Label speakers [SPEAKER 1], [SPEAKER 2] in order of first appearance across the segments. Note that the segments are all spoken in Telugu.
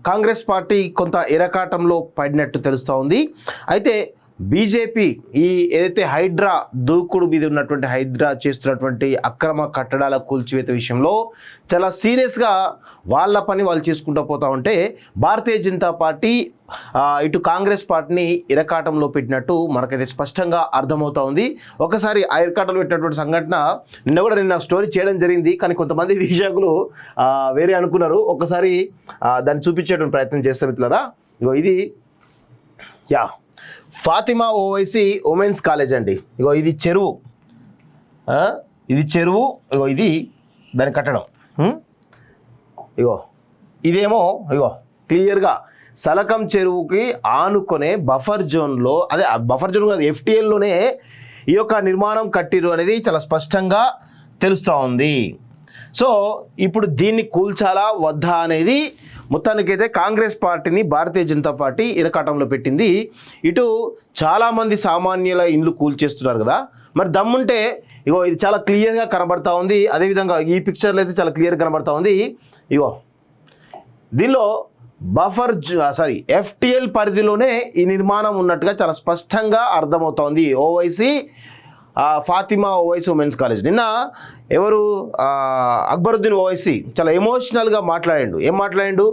[SPEAKER 1] కాంగ్రెస్ పార్టీ కొంత ఇరకాటంలో పడినట్టు తెలుస్తూ ఉంది. అయితే బీజేపీ ఈ ఏదైతే హైడ్రా దూకుడు మీద ఉన్నటువంటి హైడ్రా చేస్తున్నటువంటి అక్రమ కట్టడాల కూల్చివేత విషయంలో చాలా సీరియస్గా వాళ్ళ పని వాళ్ళు చేసుకుంటూ పోతూ ఉంటే భారతీయ జనతా పార్టీ ఇటు కాంగ్రెస్ పార్టీని ఇరకాటంలో పెట్టినట్టు మనకైతే స్పష్టంగా అర్థమవుతా ఉంది. ఒకసారి ఆ ఇరకాటంలో పెట్టినటువంటి సంఘటన నిన్న స్టోరీ చేయడం జరిగింది, కానీ కొంతమంది వీక్షకులు వేరే అనుకున్నారు. ఒకసారి దాన్ని చూపించేటువంటి ప్రయత్నం చేస్తాం మిత్రులారా. ఇగో ఇది ఫాతిమా ఓవైసీ ఉమెన్స్ కాలేజ్ అండి. ఇగో ఇది చెరువు, ఇగో ఇది దాని కట్టడం. ఇగో ఇదేమో ఇగో క్లియర్గా సలకం చెరువుకి ఆనుకునే బఫర్ జోన్లో, అదే బఫర్ జోన్ కాదు FTLలోనే ఈ యొక్క నిర్మాణం కట్టిరు అనేది చాలా స్పష్టంగా తెలుస్తూ ఉంది. సో ఇప్పుడు దీన్ని కూల్చాలా వద్దా అనేది మొత్తానికైతే కాంగ్రెస్ పార్టీని భారతీయ జనతా పార్టీ ఇరకాటంలో పెట్టింది. ఇటు చాలామంది సామాన్యుల ఇండ్లు కూల్చేస్తున్నారు కదా, మరి దమ్ముంటే ఇగో ఇది చాలా క్లియర్గా కనబడతా ఉంది. అదేవిధంగా ఈ పిక్చర్లో అయితే చాలా క్లియర్గా కనబడతా ఉంది. ఇగో దీనిలో FTL పరిధిలోనే ఈ నిర్మాణం ఉన్నట్టుగా చాలా స్పష్టంగా అర్థమవుతోంది. Owaisi Fatima Owaisi women's college. నిన్న ఎవరు అక్బరుద్దీన్ ఓవైసీ చాలా ఎమోషనల్గా మాట్లాడిండు. ఏం మాట్లాడిండు?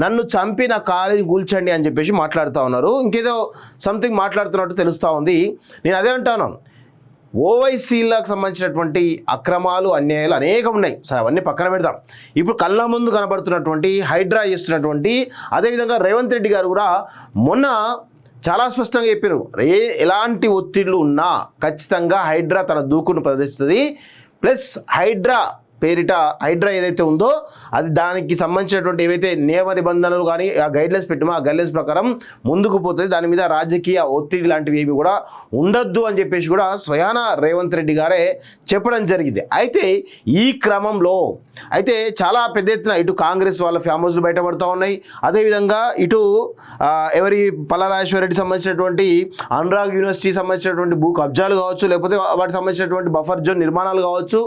[SPEAKER 1] నన్ను చంపి నా కాలేజ్ కూల్చండి అని చెప్పేసి మాట్లాడుతూ ఉన్నారు. ఇంకేదో సంథింగ్ మాట్లాడుతున్నట్టు తెలుస్తూ ఉంది. నేను అదే అంటాను, ఓవైసీలకు సంబంధించినటువంటి అక్రమాలు అన్యాయాలు అనేకం ఉన్నాయి. సరే అవన్నీ పక్కన పెడదాం. ఇప్పుడు కళ్ళ ముందు కనబడుతున్నటువంటి హైడ్రా చేస్తున్నటువంటి, అదేవిధంగా రేవంత్ రెడ్డి గారు కూడా మొన్న చాలా స్పష్టంగా చెప్పారు, ఎలాంటి ఒత్తిళ్లు ఉన్నా ఖచ్చితంగా హైడ్రా తన దూకును ప్రదర్శిస్తుంది. ప్లస్ హైడ్రా హైడ్రా ఏదైతే ఉందో అది దానికి సంబంధించినటువంటి ఏవైతే నియమ నిబంధనలు కానీ ఆ గైడ్లైన్స్ పెట్టామో ఆ గైడ్లైన్స్ ప్రకారం ముందుకు పోతుంది. దాని మీద రాజకీయ ఒత్తిడి లాంటివి ఏమి కూడా ఉండొద్దు అని చెప్పేసి కూడా స్వయాన రేవంత్ రెడ్డి గారే చెప్పడం జరిగింది. అయితే ఈ క్రమంలో అయితే చాలా పెద్ద ఎత్తున ఇటు కాంగ్రెస్ వాళ్ళ ఫామ్ హౌస్లు బయటపడుతూ ఉన్నాయి. అదేవిధంగా ఇటు ఎవరి పల్లరాజేశ్వరరెడ్డి సంబంధించినటువంటి అనురాగ్ యూనివర్సిటీ సంబంధించినటువంటి భూ కబ్జాలు కావచ్చు, లేకపోతే వాటికి సంబంధించినటువంటి బఫర్ జోన్ నిర్మాణాలు కావచ్చు,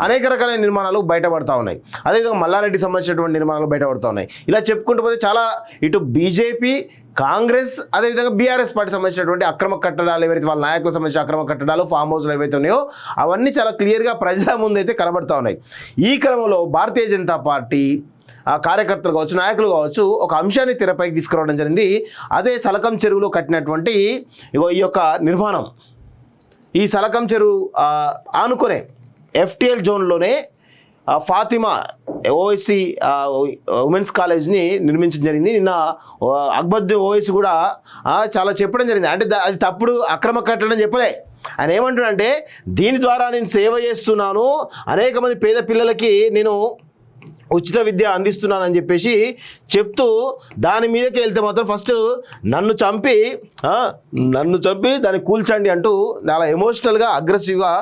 [SPEAKER 1] అనేక రకాలైన నిర్మాణాలు బయటపడతా ఉన్నాయి. అదేవిధంగా మల్లారెడ్డి సంబంధించినటువంటి నిర్మాణాలు బయటపడుతూ ఉన్నాయి. ఇలా చెప్పుకుంటూ పోతే చాలా ఇటు బీజేపీ, కాంగ్రెస్, అదేవిధంగా బీఆర్ఎస్ పార్టీ సంబంధించినటువంటి అక్రమ కట్టడాలు, ఎవరైతే వాళ్ళ నాయకులకు సంబంధించిన అక్రమ కట్టడాలు, ఫామ్ హౌస్లు ఏవైతే ఉన్నాయో అవన్నీ చాలా క్లియర్గా ప్రజల ముందైతే కనబడుతూ ఉన్నాయి. ఈ క్రమంలో భారతీయ జనతా పార్టీ కార్యకర్తలు కావచ్చు, నాయకులు కావచ్చు, ఒక అంశాన్ని తెరపైకి తీసుకురావడం జరిగింది. అదే సలకం చెరువులో కట్టినటువంటి ఈ యొక్క నిర్మాణం. ఈ సలకం చెరువు ఆనుకునే FTL జోన్లోనే ఫాతిమా ఓవైసీ ఉమెన్స్ కాలేజ్ని నిర్మించడం జరిగింది. నిన్న అక్బరుద్దీన్ ఓవైసీ కూడా చాలా చెప్పడం జరిగింది. అంటే అది తప్పుడు అక్రమ కట్టడం చెప్పలే. ఆయన ఏమంటున్నాడంటే దీని ద్వారా నేను సేవ చేస్తున్నాను, అనేక మంది పేద పిల్లలకి నేను ఉచిత విద్య అందిస్తున్నానని చెప్పేసి చెప్తూ దాని మీదకి వెళ్తే మాత్రం ఫస్ట్ నన్ను చంపి దాన్ని కూల్చండి అంటూ చాలా ఎమోషనల్గా అగ్రెసివ్గా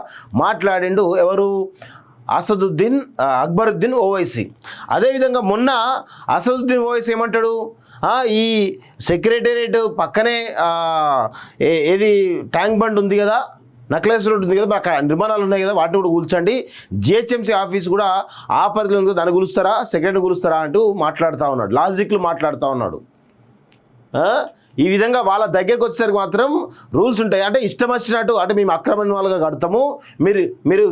[SPEAKER 1] మాట్లాడిండు ఎవరు? అక్బరుద్దీన్ ఓవైసీ. అదేవిధంగా మొన్న అసదుద్దీన్ ఓవైసీ ఏమంటాడు? ఈ సెక్రటేరియట్ పక్కనే ఏది ట్యాంక్ బండ్ ఉంది కదా, నక్లెస్ రోడ్ ఉంది కదా, అక్కడ నిర్మాణాలు ఉన్నాయి కదా, వాటిని కూడా కూల్చండి. GHMC ఆఫీస్ కూడా ఆ పరిధిలో ఉంది కదా, దాన్ని కూలుస్తారా, సెక్రటరీ కూలుస్తారా అంటూ మాట్లాడుతూ ఉన్నాడు. లాజిక్లు మాట్లాడుతూ ఉన్నాడు. ఈ విధంగా వాళ్ళ దగ్గరికి వచ్చేసరికి మాత్రం రూల్స్ ఉంటాయి. అంటే ఇష్టం వచ్చినట్టు, అంటే మేము అక్రమాలుగా కడతాము, మీరు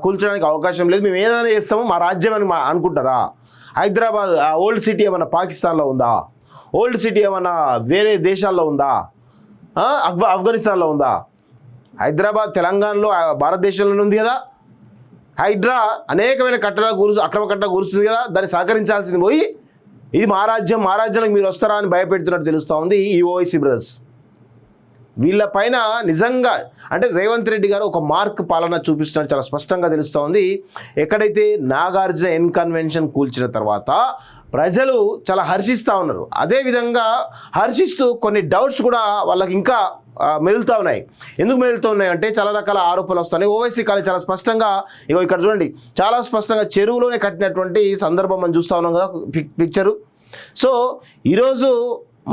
[SPEAKER 1] కూల్చడానికి అవకాశం లేదు, మేము ఏదైనా చేస్తాము, మా రాజ్యం అని అనుకుంటారా? హైదరాబాద్ ఓల్డ్ సిటీ ఏమన్నా పాకిస్తాన్లో ఉందా? ఓల్డ్ సిటీ ఏమన్నా వేరే దేశాల్లో ఉందా? ఆఫ్ఘనిస్తాన్లో ఉందా? హైదరాబాద్ తెలంగాణలో, భారతదేశంలోనే ఉంది కదా. హైడ్రా అనేకమైన అక్రమ కట్టడాలు కూరుస్తుంది కదా, దాన్ని సహకరించాల్సింది పోయి ఇది మా రాజ్యంలోకి మీరు వస్తారా అని భయపెడుతున్నట్టు తెలుస్తూ ఉంది ఈ ఓవైసీ బ్రదర్స్. వీళ్ళ పైన నిజంగా అంటే రేవంత్ రెడ్డి గారు ఒక మార్క్ పాలన చూపిస్తున్నట్టు చాలా స్పష్టంగా తెలుస్తూ ఉంది. ఎక్కడైతే నాగార్జున ఎన్ కన్వెన్షన్ కూల్చిన తర్వాత ప్రజలు చాలా హర్షిస్తూ ఉన్నారు. అదేవిధంగా హర్షిస్తూ కొన్ని డౌట్స్ కూడా వాళ్ళకి ఇంకా మెదులుతూ ఉన్నాయి. ఎందుకు మెదులుతూ ఉన్నాయి అంటే చాలా రకాల ఆరోపణలు వస్తున్నాయి. ఓవైసీ కాలేజ్ చాలా స్పష్టంగా ఇక్కడ చూడండి, చాలా స్పష్టంగా చెరువులోనే కట్టినటువంటి సందర్భం మనం చూస్తూ ఉన్నాం కదా పిక్చరు. సో ఈరోజు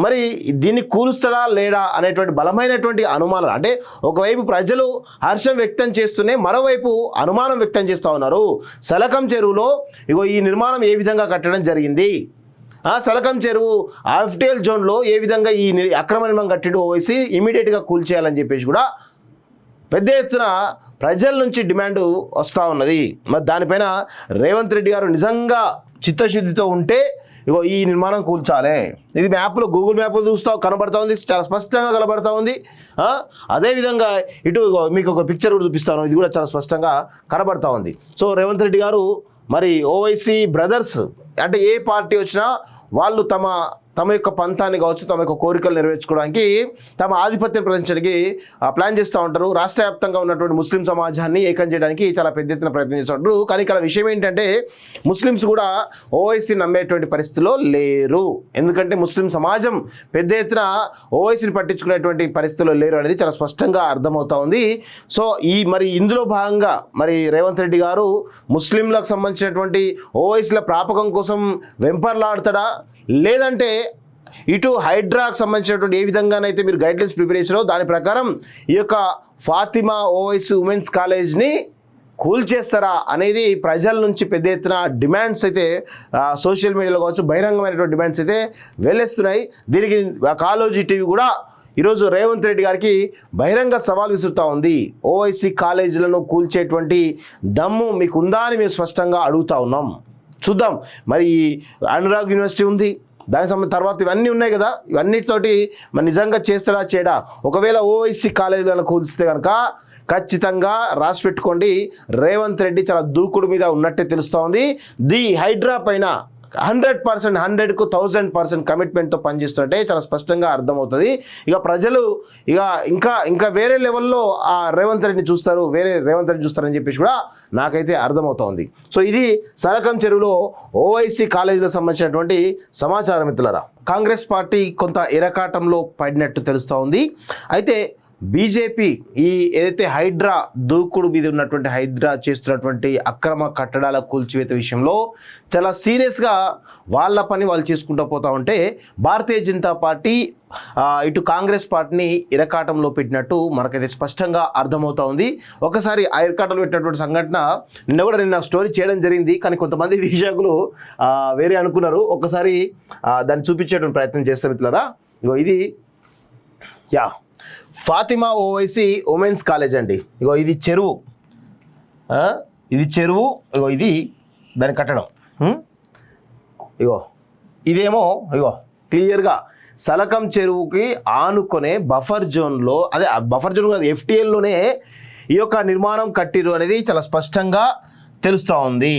[SPEAKER 1] మరి దీన్ని కూలుస్తాడా లేడా అనేటువంటి బలమైనటువంటి అనుమానాలు, అంటే ఒకవైపు ప్రజలు హర్షం వ్యక్తం చేస్తూనే మరోవైపు అనుమానం వ్యక్తం చేస్తూ ఉన్నారు. సలకం చెరువులో ఈ నిర్మాణం ఏ విధంగా కట్టడం జరిగింది, సలకం చెరువు FTL జోన్లో ఏ విధంగా ఈ అక్రమ నిర్మాణం కట్టిండు ఓవైసీ ఇమీడియట్గా కూల్చేయాలని చెప్పేసి కూడా పెద్ద ఎత్తున ప్రజల నుంచి డిమాండ్ వస్తూ ఉన్నది. మరి దానిపైన రేవంత్ రెడ్డి గారు నిజంగా చిత్తశుద్ధితో ఉంటే ఇగో ఈ నిర్మాణం కూల్చాలి. ఇది మ్యాప్లో గూగుల్ మ్యాప్లో కనబడతా ఉంది, చాలా స్పష్టంగా కనబడతా ఉంది. అదేవిధంగా ఇటు మీకు ఒక పిక్చర్ కూడా చూపిస్తాను, ఇది కూడా చాలా స్పష్టంగా కనబడతా ఉంది. సో రేవంత్ రెడ్డి గారు మరి ఓవైసీ బ్రదర్స్ అంటే ఏ పార్టీ వచ్చినా వాళ్ళు తమ యొక్క పంతాన్ని కావచ్చు, తమ యొక్క కోరికలు నెరవేర్చుకోవడానికి, తమ ఆధిపత్యం ప్రదర్శించడానికి ప్లాన్ చేస్తూ ఉంటారు. రాష్ట్ర వ్యాప్తంగా ఉన్నటువంటి ముస్లిం సమాజాన్ని ఏకం చేయడానికి చాలా పెద్ద ఎత్తున ప్రయత్నం చేస్తుంటారు. కానీ ఇక్కడ విషయం ఏంటంటే ముస్లిమ్స్ కూడా ఓవైసీ నమ్మేటువంటి పరిస్థితిలో లేరు. ఎందుకంటే ముస్లిం సమాజం పెద్ద ఎత్తున ఓవైసీని పట్టించుకునేటువంటి పరిస్థితిలో లేరు అనేది చాలా స్పష్టంగా అర్థమవుతా ఉంది. సో మరి ఇందులో భాగంగా మరి రేవంత్ రెడ్డి గారు ముస్లింలకు సంబంధించినటువంటి ఓవైసీల ప్రాపకం కోసం వెంపర్లాడతాడా, లేదంటే ఇటు హైడ్రాకు సంబంధించినటువంటి ఏ విధంగానైతే మీరు గైడ్లైన్స్ ప్రిపేర్ చేసారో దాని ప్రకారం ఈ యొక్క ఫాతిమా ఓవైసీ ఉమెన్స్ కాలేజ్ని కూల్చేస్తారా అనేది ప్రజల నుంచి పెద్ద ఎత్తున డిమాండ్స్ అయితే సోషల్ మీడియాలో కావచ్చు బహిరంగమైనటువంటి డిమాండ్స్ అయితే వెళ్ళేస్తున్నాయి. దీనికి కాలోజీ టీవీ కూడా ఈరోజు రేవంత్ రెడ్డి గారికి బహిరంగ సవాల్ విసురుతూ ఉంది. ఓవైసీ కాలేజీలను కూల్చేటువంటి దమ్ము మీకు ఉందా అని మేము స్పష్టంగా అడుగుతా ఉన్నాం. చూద్దాం. మరి అనురాగ్ యూనివర్సిటీ ఉంది, దానికి సంబంధించిన తర్వాత ఇవన్నీ ఉన్నాయి కదా, ఇవన్నిటితోటి మరి నిజంగా చేస్తాడా చేయడా. ఒకవేళ ఓవైసీ కాలేజీలను కూల్చితే కనుక ఖచ్చితంగా రాసి పెట్టుకోండి, రేవంత్ రెడ్డి చాలా దూకుడు మీద ఉన్నట్టే తెలుస్తూ ఉంది. ది హైడ్రా పైన 100% 100కు 1000% కమిట్మెంట్తో పనిచేస్తుంటే చాలా స్పష్టంగా అర్థమవుతుంది. ఇక ప్రజలు ఇంకా వేరే లెవెల్లో ఆ రేవంత్ రెడ్డిని చూస్తారు, రేవంత్ రెడ్డి చూస్తారని చెప్పేసి కూడా నాకైతే అర్థమవుతోంది. సో ఇది సలకం చెరువులో ఓవైసీ కాలేజీలకు సంబంధించినటువంటి సమాచారం. మిత్రులారా, కాంగ్రెస్ పార్టీ కొంత ఇరకాటంలో పడినట్టు తెలుస్తూ ఉంది. అయితే బీజేపీ ఈ ఏదైతే హైడ్రా దూకుడు మీద ఉన్నటువంటి హైడ్రా చేస్తున్నటువంటి అక్రమ కట్టడాల కూల్చివేత విషయంలో చాలా సీరియస్గా వాళ్ళ పని వాళ్ళు చేసుకుంటూ పోతూ ఉంటే భారతీయ జనతా పార్టీ ఇటు కాంగ్రెస్ పార్టీని ఇరకాటంలో పెట్టినట్టు మనకైతే స్పష్టంగా అర్థమవుతా ఉంది. ఒకసారి ఆ ఇరకాటంలో పెట్టినటువంటి సంఘటన నిన్న స్టోరీ చేయడం జరిగింది, కానీ కొంతమంది వీక్షకులు వేరే అనుకున్నారు. ఒకసారి దాన్ని చూపించేటువంటి ప్రయత్నం చేస్తాం మిత్రులారా. ఇగో ఇది ఫాతిమా ఓవైసీ ఉమెన్స్ కాలేజ్ అండి. ఇగో ఇది చెరువు, ఇగో ఇది దాని కట్టడం. ఇగో ఇదేమో ఇగో క్లియర్గా సలకం చెరువుకి ఆనుకునే బఫర్ జోన్లో, అదే బఫర్ జోన్ కాదు FTLలోనే ఈ యొక్క నిర్మాణం కట్టిరు అనేది చాలా స్పష్టంగా తెలుస్తూ ఉంది.